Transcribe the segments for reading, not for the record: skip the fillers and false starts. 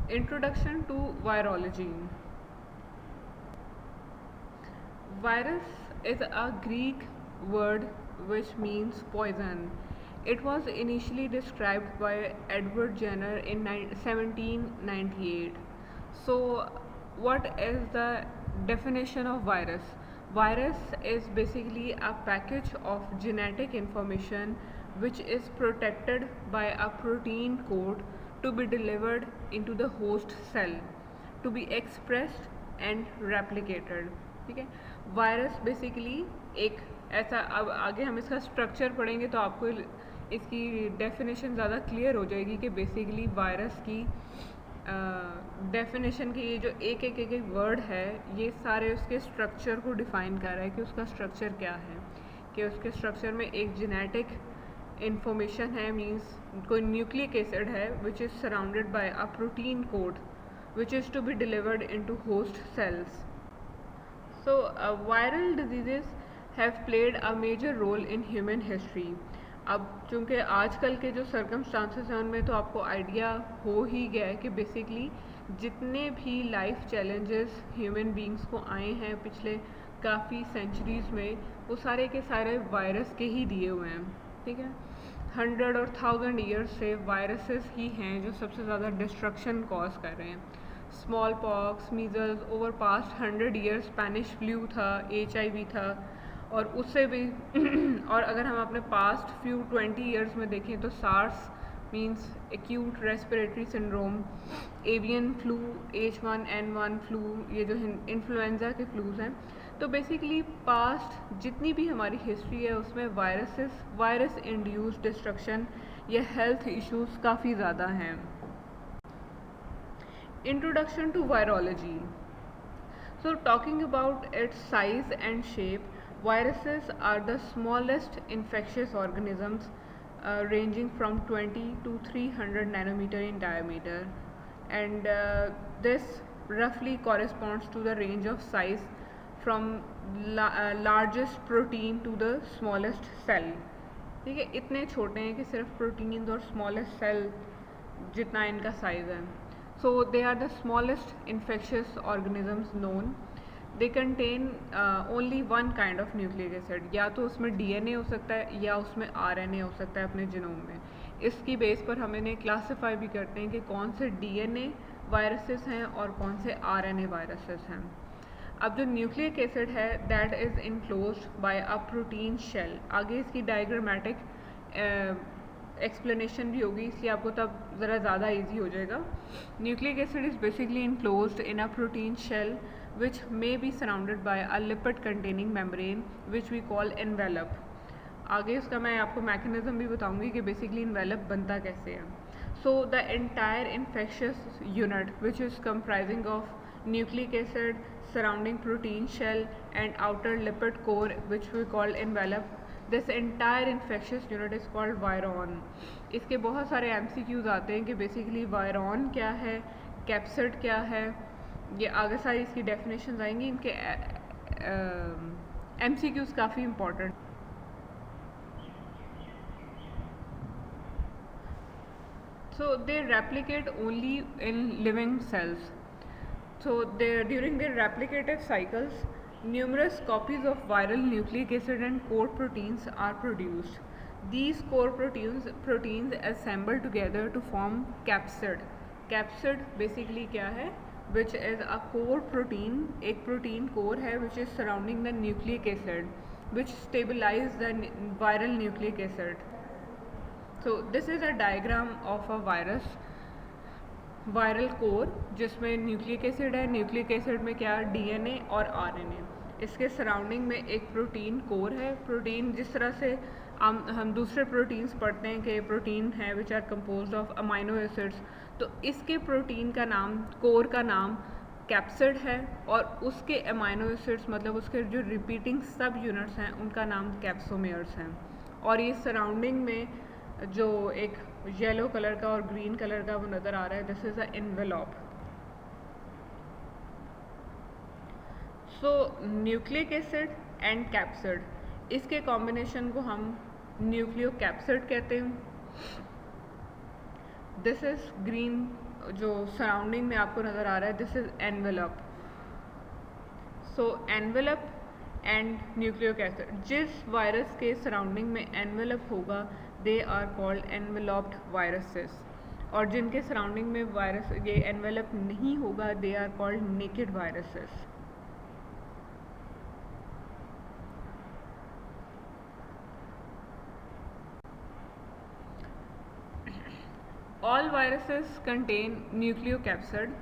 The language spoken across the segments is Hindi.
Introduction to virology. Virus is a Greek word which means poison. It was initially described by Edward Jenner in 1798. So, what is the definition of virus? Virus is basically a package of genetic information which is protected by a protein code to be delivered into the host cell to be expressed and replicated. ठीक है, वायरस बेसिकली एक ऐसा, अब आगे हम इसका स्ट्रक्चर पढ़ेंगे तो आपको इसकी डेफिनेशन ज़्यादा क्लियर हो जाएगी कि बेसिकली वायरस की डेफिनेशन के ये जो एक वर्ड है ये सारे उसके स्ट्रक्चर को डिफ़ाइन कर रहा है कि उसका स्ट्रक्चर क्या है, कि उसके स्ट्रक्चर में एक जेनेटिक इंफॉर्मेशन है, मींस कोई न्यूक्लिक एसिड है which is surrounded by a protein code which is to be delivered into host cells. So, viral diseases have played a major role in human history. अब चूँकि आजकल के जो सर्कमस्टांसेस हैं उनमें तो आपको आइडिया हो ही गया है कि बेसिकली जितने भी लाइफ चैलेंजेस ह्यूमन बींग्स को आए हैं पिछले काफ़ी सेंचुरीज़ में, वो सारे के सारे वायरस के ही दिए हुए हैं. ठीक है, 100 और 1000 ईयर्स से वायरसेस ही हैं जो सबसे ज़्यादा डिस्ट्रक्शन कॉज कर रहे हैं. Small pox, measles, over past 100 years Spanish flu था, HIV था, और उससे भी और अगर हम अपने पास्ट फ्यू 20 ईयर्स में देखें तो SARS means acute respiratory syndrome, avian flu, H1N1 flu, ये जो इन्फ्लुएंजा के फ्लूज़ हैं. तो बेसिकली पास्ट जितनी भी हमारी हिस्ट्री है उसमें वायरस इंड्यूस्ड डिस्ट्रक्शन या हेल्थ इश्यूज काफ़ी ज़्यादा हैं. Introduction to virology. So, talking about its size and shape, viruses are the smallest infectious organisms ranging from 20 to 300 nanometer in diameter, and this roughly corresponds to the range of size from largest protein to the smallest cell. ठीक है, इतने छोटे हैं कि सिर्फ प्रोटीन्स और स्मॉलेस्ट सेल जितना इनका साइज है. So they are the smallest infectious organisms known. They contain only one kind of nucleic acid. या तो उसमें DNA हो सकता है या उसमें RNA हो सकता है अपने जिनोम में. इसकी बेस पर हम इन्हें क्लासीफाई भी करते हैं कि कौन से DNA वायरसेस हैं और कौन से RNA वायरसेस हैं. अब जो न्यूक्लिक एसिड है that is enclosed by a protein shell. आगे इसकी डायग्रामेटिक एक्सप्लेनेशन भी होगी, इसलिए आपको तब ज़रा ज़्यादा इजी हो जाएगा. Nucleic acid is basically enclosed in a protein shell which may be surrounded by a lipid containing membrane which we call envelope. आगे उसका मैं आपको मैकेनिज्म भी बताऊंगी कि बेसिकली एनवेलप बनता कैसे है. So the entire infectious unit which is comprising of nucleic acid, surrounding protein shell and outer lipid core which we call envelope, this entire infectious unit is called virion. इसके बहुत सारे MCQs आते हैं कि बेसिकली वायरॉन क्या है, कैप्सिड क्या है, ये आगे सारी इसकी डेफिनेशंस आएंगी. इनके MCQs काफ़ी important. So they replicate only in living cells. So during their replicative cycles, numerous copies of viral nucleic acid and core proteins are produced. These core proteins assemble together to form capsid. Capsid basically क्या है? Which is a core protein, एक protein core है which is surrounding the nucleic acid, which stabilize the viral nucleic acid. So this is a diagram of a viral core जिसमें न्यूक्लिक एसिड है. न्यूक्लिक एसिड में क्या, DNA और RNA. इसके सराउंडिंग में एक प्रोटीन कोर है. प्रोटीन जिस तरह से हम दूसरे प्रोटीन्स पढ़ते हैं कि प्रोटीन है which are composed of amino acids, तो इसके प्रोटीन का नाम, कोर का नाम कैप्सिड है, और उसके अमाइनो एसिड्स मतलब उसके जो रिपीटिंग सब यूनिट्स हैं उनका नाम कैप्सोमेयर्स हैं. और ये सराउंडिंग में जो एक येलो कलर का और ग्रीन कलर का वो नज़र आ रहा है, this is a envelope. So nucleic acid and capsid, इसके कॉम्बिनेशन को हम न्यूक्लियो कैप्सिड कहते हैं. दिस इज़ ग्रीन जो सराउंडिंग में आपको नज़र आ रहा है, this is envelope. So envelope and nucleic acid, जिस वायरस के सराउंडिंग में एनवेलप होगा they are called enveloped viruses, और जिनके सराउंडिंग में वायरस ये एनवेलप नहीं होगा they are called naked viruses. All viruses contain nucleocapsid,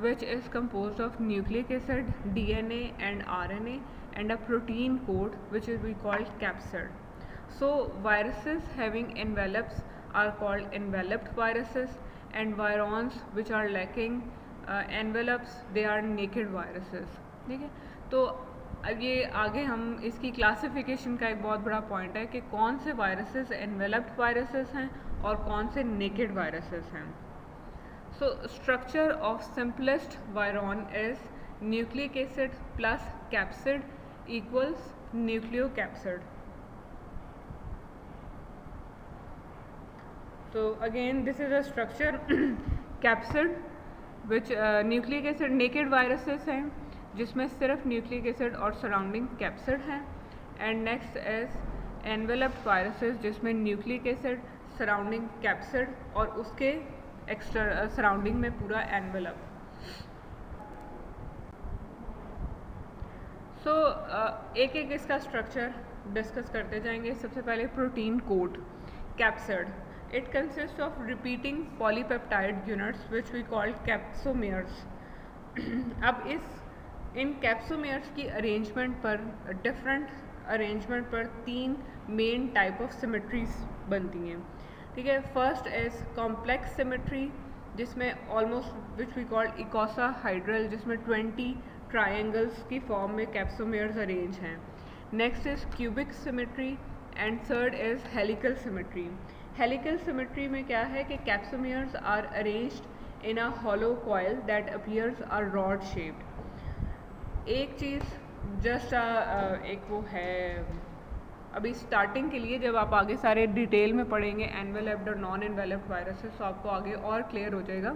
which is composed of nucleic acid, DNA and RNA, and a protein coat which is we call capsid. So viruses having envelopes are called enveloped viruses, and virons which are lacking envelopes they are naked viruses. ठीक है, तो अब ये आगे हम इसकी क्लासिफिकेशन का एक बहुत बड़ा पॉइंट है कि कौन से वायरसेस एनवेलप्ड वायरसेस हैं और कौन से नेकेड वायरसेस हैं. So structure of simplest virion is nucleic acid plus capsid equals nucleocapsid. तो again this is a structure capsid which nucleic acid naked viruses हैं जिसमें सिर्फ न्यूक्लिक एसिड और सराउंडिंग कैप्सिड हैं. And next is enveloped viruses जिसमें न्यूक्लिक एसिड सराउंडिंग कैप्सिड और उसके एक्स्ट्रा सराउंडिंग में पूरा एनवेलप. सो एक एक इसका स्ट्रक्चर डिस्कस करते जाएंगे. सबसे पहले protein coat capsid. It consist of repeating polypeptide units which we called capsomeres. अब इन कैप्सोमेयर्स की अरेंजमेंट पर डिफरेंट अरेंजमेंट पर तीन मेन टाइप ऑफ सिमेट्रीज बनती हैं. ठीक है, फर्स्ट इज कॉम्प्लेक्स सिमेट्री जिसमें almost which we called icosahedral, जिसमें 20 ट्रायंगल्स की फॉर्म में कैप्सोमेयर्स अरेंज हैं. Next is cubic symmetry and third is helical symmetry. Helical symmetry में क्या है कि capsomeres are arranged in a hollow coil that appears are rod shaped. एक चीज़ जस्ट एक वो है अभी स्टार्टिंग के लिए, जब आप आगे सारे डिटेल में पढ़ेंगे एनवेलप्ड और नॉन एनवेलप्ड वायरसेस तो आपको आगे और क्लियर हो जाएगा.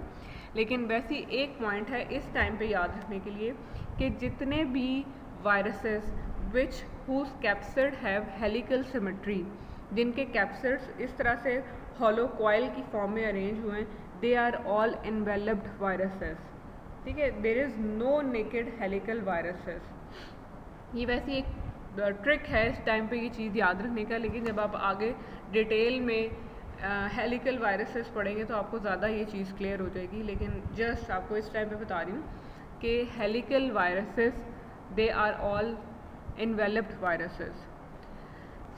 लेकिन वैसे ही एक पॉइंट है इस टाइम पे याद रखने के लिए कि जितने भी viruses which whose capsid have helical symmetry, जिनके कैप्सिड्स इस तरह से हॉलो कॉइल की फॉर्म में अरेंज हुए हैं, they are all enveloped viruses. ठीक है, there is no naked helical viruses. ये वैसे एक ट्रिक है इस टाइम पे ये चीज़ याद रखने का, लेकिन जब आप आगे डिटेल में हेलिकल वायरसेस पढ़ेंगे तो आपको ज़्यादा ये चीज़ क्लियर हो जाएगी. लेकिन जस्ट आपको इस टाइम पे बता रही हूँ कि helical viruses they are all enveloped viruses.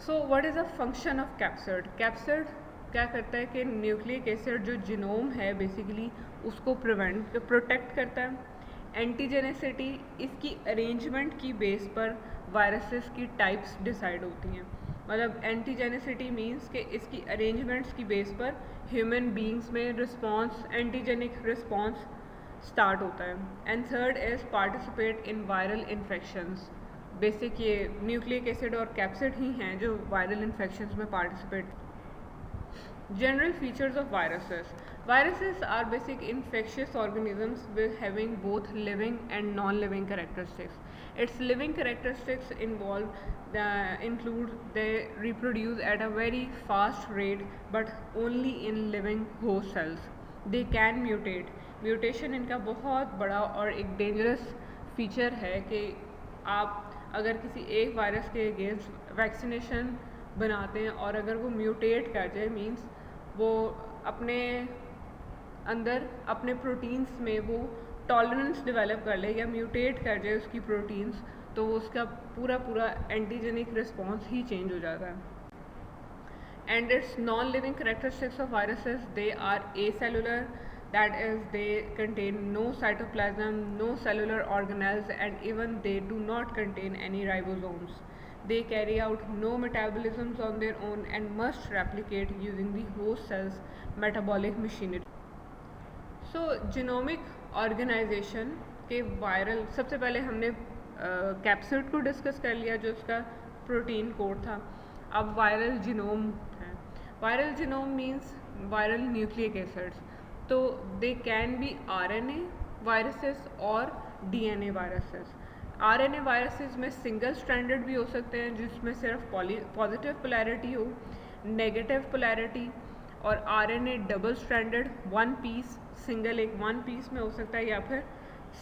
So what is the function of capsid. Capsid क्या करता है कि न्यूक्लिक एसिड जो जीनोम है बेसिकली उसको प्रोटेक्ट करता है. एंटीजेनेसिटी, इसकी अरेंजमेंट की बेस पर वायरसेस की टाइप्स डिसाइड होती हैं. मतलब एंटीजेनेसिटी मींस कि इसकी अरेंजमेंट्स की बेस पर ह्यूमन बींग्स में रिस्पॉन्स एंटीजेनिक रिस्पॉन्स स्टार्ट होता है. And third is participate in viral infections. Basic ये न्यूक्लिक एसिड और कैप्सिड ही हैं जो वायरल इन्फेक्शंस में participate. General features of viruses. Viruses are basic infectious organisms with having both living and non-living characteristics. Its living characteristics include they reproduce at a very fast rate but only in living host cells. They can mutate. Mutation इनका बहुत बड़ा और एक dangerous feature है कि आप अगर किसी एक वायरस के अगेंस्ट वैक्सीनेशन बनाते हैं और अगर वो म्यूटेट कर जाए मीन्स वो अपने अंदर अपने प्रोटीन्स में वो टॉलरेंस डेवलप कर ले या म्यूटेट कर जाए उसकी प्रोटीन्स, तो उसका पूरा एंटीजेनिक रिस्पॉन्स ही चेंज हो जाता है. And its non living characteristics of viruses, they are acellular, that is they contain no cytoplasm, no cellular organelles, and even they do not contain any ribosomes. They carry out no metabolisms on their own and must replicate using the host cell's metabolic machinery. So genomic organization के वायरल, सबसे पहले हमने कैप्सिड को डिस्कस कर लिया जो उसका प्रोटीन कोड था. अब वायरल जीनोम है. Viral genome means viral nucleic acids. तो they can be RNA viruses और DNA वायरसेस। RNA वायरसेस में सिंगल स्ट्रैंडेड भी हो सकते हैं जिसमें सिर्फ पॉजिटिव पोलैरिटी हो, नेगेटिव पोलैरिटी, और RNA double stranded one piece, single एक वन पीस में हो सकता है या फिर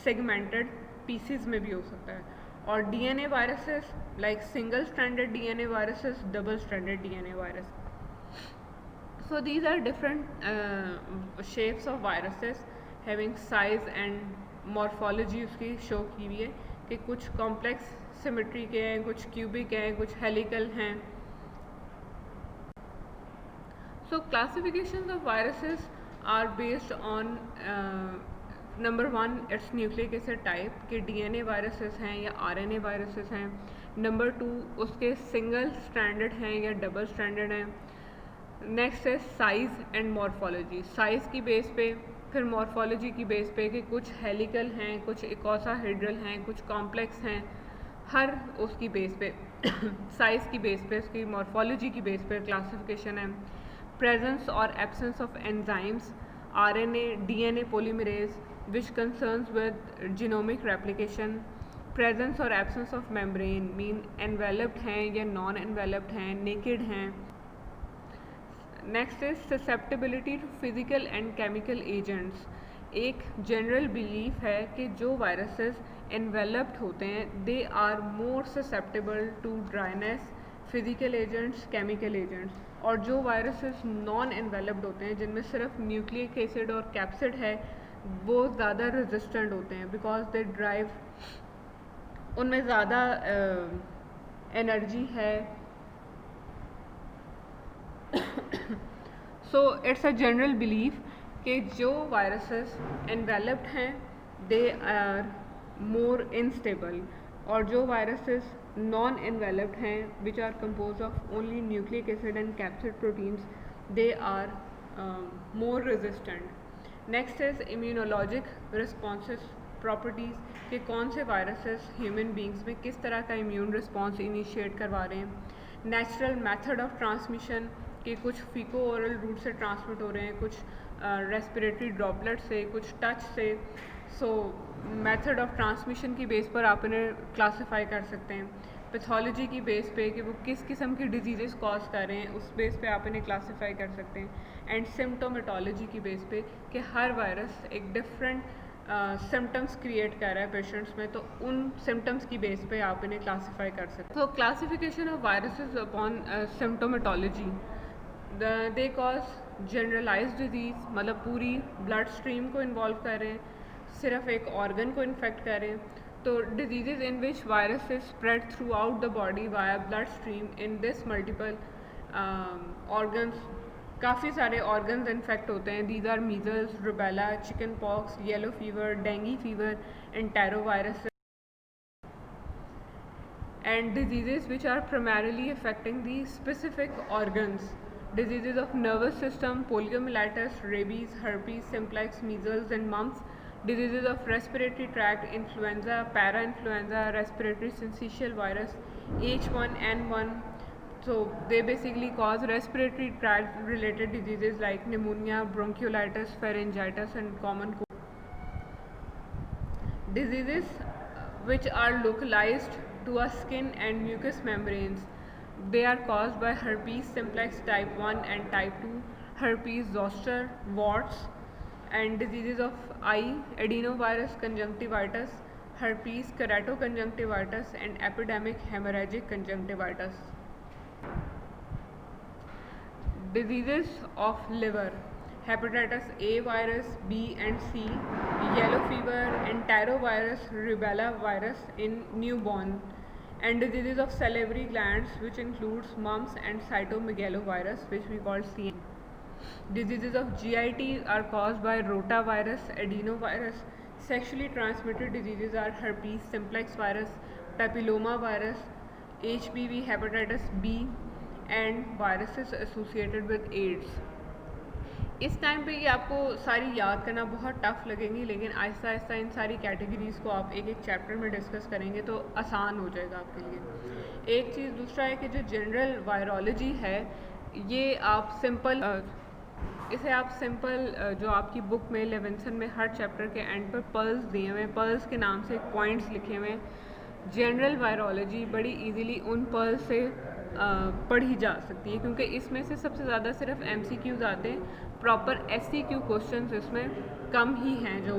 सेगमेंटेड पीसीज में भी हो सकता है। और DNA viruses like single stranded DNA viruses, double stranded DNA virus. So these are different shapes of viruses having size and morphology उसकी शो की हुई है कि कुछ कॉम्प्लेक्स सिमेट्री के हैं, कुछ क्यूबिक हैं, कुछ हेलिकल हैं। So classifications of viruses are based on number 1 it's nucleic acid type के DNA वायरसेस हैं या RNA वायरसेस हैं। नंबर 2 उसके सिंगल स्ट्रैंडेड हैं या डबल स्ट्रैंडेड हैं। नेक्स्ट है साइज़ एंड मॉर्फोलॉजी, साइज़ की बेस पे, फिर मॉर्फोलॉजी की बेस पे कि कुछ हेलिकल हैं, कुछ इकोसाहेड्रल हैं, कुछ कॉम्प्लेक्स हैं, हर उसकी बेस पे साइज़ की बेस पे, उसकी मॉर्फोलॉजी की बेस पे क्लासिफिकेशन है। प्रेजेंस और absence of enzymes, RNA DNA polymerase which concerns with genomic replication, presence और absence of membrane mean enveloped हैं या non enveloped हैं, naked हैं। Next is susceptibility to physical and chemical agents। एक जनरल बिलीफ है कि जो वायरसेस enveloped होते हैं they are more susceptible to dryness, physical agents, chemical agents, और जो वायरसेस नॉन एनवेलप्ड होते हैं जिनमें सिर्फ न्यूक्लिक एसिड और कैप्सिड है वो ज़्यादा रेजिस्टेंट होते हैं बिकॉज दे ड्राइव, उनमें ज़्यादा एनर्जी है। So it's a general belief कि जो वायरसेस एनवेलप्ड हैं दे आर मोर इनस्टेबल, और जो वायरसेस नॉन एनवेलप्ड हैं which are compose of only nucleic acid and capsid proteins they are more resistant. Next is immunologic responses properties कि कौन से वायरसेस ह्यूमन बींग्स में किस तरह का इम्यून रिस्पॉन्स इनिशिएट करवा रहे हैं। नेचुरल मेथड ऑफ ट्रांसमिशन कि कुछ फीको ओरल रूट से ट्रांसमिट हो रहे हैं, कुछ रेस्पिरेटरी ड्रॉपलेट से, कुछ टच से। सो मेथड ऑफ ट्रांसमिशन की बेस पर आप इन्हें क्लासीफाई कर सकते हैं। पैथोलॉजी की बेस पे कि वो किस किस्म की डिजीज़ कॉज कर रहे हैं उस बेस पे आप इन्हें क्लासीफाई कर सकते हैं। एंड सिम्टोमेटोलॉजी की बेस पे कि हर वायरस एक डिफरेंट सिम्टम्स क्रिएट कर रहा है पेशेंट्स में, तो उन सिम्टम्स की बेस पे आप इन्हें क्लासीफाई कर सकते हैं। तो classification of viruses upon symptomatology, they cause generalized disease, मतलब पूरी ब्लड स्ट्रीम को इन्वॉल्व कर रहे हैं, सिर्फ एक ऑर्गन को इन्फेक्ट कर रहे हैं। तो disease in which virus is spread throughout the body via blood stream, in this multiple organs, काफ़ी सारे ऑर्गन्स इन्फेक्ट होते हैं। These are measles, rubella, chicken pox, yellow fever, dengue fever, entero virus, and diseases which are primarily affecting the specific organs. Diseases of nervous system, poliomyelitis, rabies, herpes, simplex, measles and mumps. Diseases of respiratory tract, influenza, parainfluenza, respiratory syncytial virus, H1N1. So they basically cause respiratory tract related diseases like pneumonia, bronchiolitis, pharyngitis and common cold. Diseases which are localized to a skin and mucous membranes. They are caused by herpes simplex type 1 and type 2, herpes zoster, warts, and diseases of eye, adenovirus conjunctivitis, herpes keratoconjunctivitis, and epidemic hemorrhagic conjunctivitis. Diseases of liver, hepatitis A virus, B and C, yellow fever, enterovirus, rubella virus in newborn, and diseases of salivary glands which includes mumps and cytomegalovirus which we call CM. Diseases of GIT are caused by rotavirus, adenovirus. Sexually transmitted diseases are herpes simplex virus, papilloma virus, HPV, hepatitis B, and viruses associated with AIDS. इस टाइम पे ये आपको सारी याद करना बहुत टफ लगेंगी, लेकिन आहिस्ता आहिस्ता इन सारी कैटेगरीज़ को आप एक एक चैप्टर में डिस्कस करेंगे तो आसान हो जाएगा आपके लिए। एक चीज़ दूसरा है कि जो जनरल वायरोलॉजी है ये आप सिंपल इसे आप सिंपल जो आपकी बुक में लेविंसन में हर चैप्टर के एंड पर पल्स दिए हुए हैं, पल्स के नाम से पॉइंट्स लिखे हुए हैं। जनरल वायरोलॉजी बड़ी इजीली उन पल्स से पढ़ी जा सकती है, क्योंकि इसमें से सबसे ज़्यादा सिर्फ MCQs आते हैं, प्रॉपर SCQ क्वेश्चंस इसमें कम ही हैं जो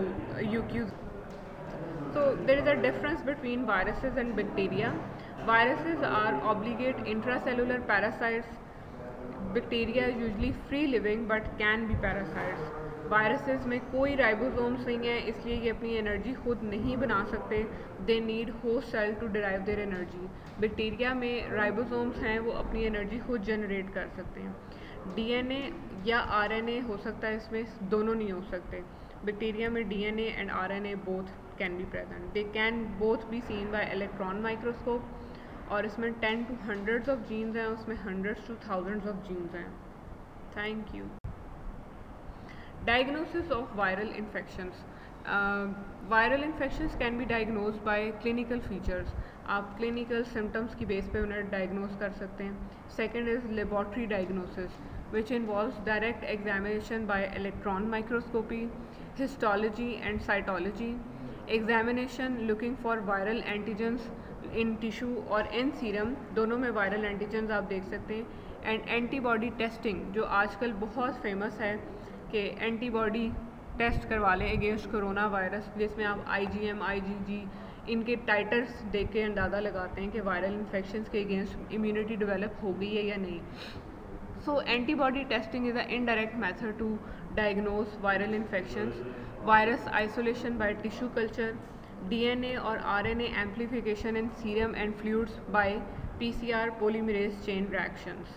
UQs। So there is a difference between viruses and bacteria. Viruses are obligate intracellular parasites. Bacteria is usually free living but can be parasites. Viruses में कोई राइबोसोम्स नहीं है, इसलिए ये अपनी एनर्जी खुद नहीं बना सकते। They need host cell to derive their energy. Bacteria में राइबोसोम्स हैं, वो अपनी एनर्जी खुद जनरेट कर सकते हैं। DNA या RNA हो सकता है, इसमें दोनों नहीं हो सकते। बैक्टीरिया में DNA and RNA both can be present. They can both be seen bye electron microscope, और इसमें 10 to hundreds ऑफ जीन्स हैं, उसमें hundreds to thousands of genes हैं। Thank you. Diagnosis of viral infections. Viral infections can be diagnosed by clinical features. आप clinical symptoms की base पे उन्हें diagnose कर सकते हैं. Second is laboratory diagnosis, which involves direct examination by electron microscopy, histology and cytology. Examination looking for viral antigens in tissue और in serum, दोनों में viral antigens आप देख सकते हैं. And antibody testing, जो आजकल बहुत famous है कि एंटीबॉडी टेस्ट करवा लें अगेंस्ट कोरोना वायरस, जिसमें आप IgM, IgG इनके टाइटर्स देख के अंदाज़ा लगाते हैं कि वायरल इन्फेक्शंस के अगेंस्ट इम्यूनिटी डेवलप हो गई है या नहीं। So antibody testing is a indirect method to diagnose viral infections. Virus isolation by tissue culture, DNA और RNA amplification in serum and fluids by PCR polymerase chain reactions.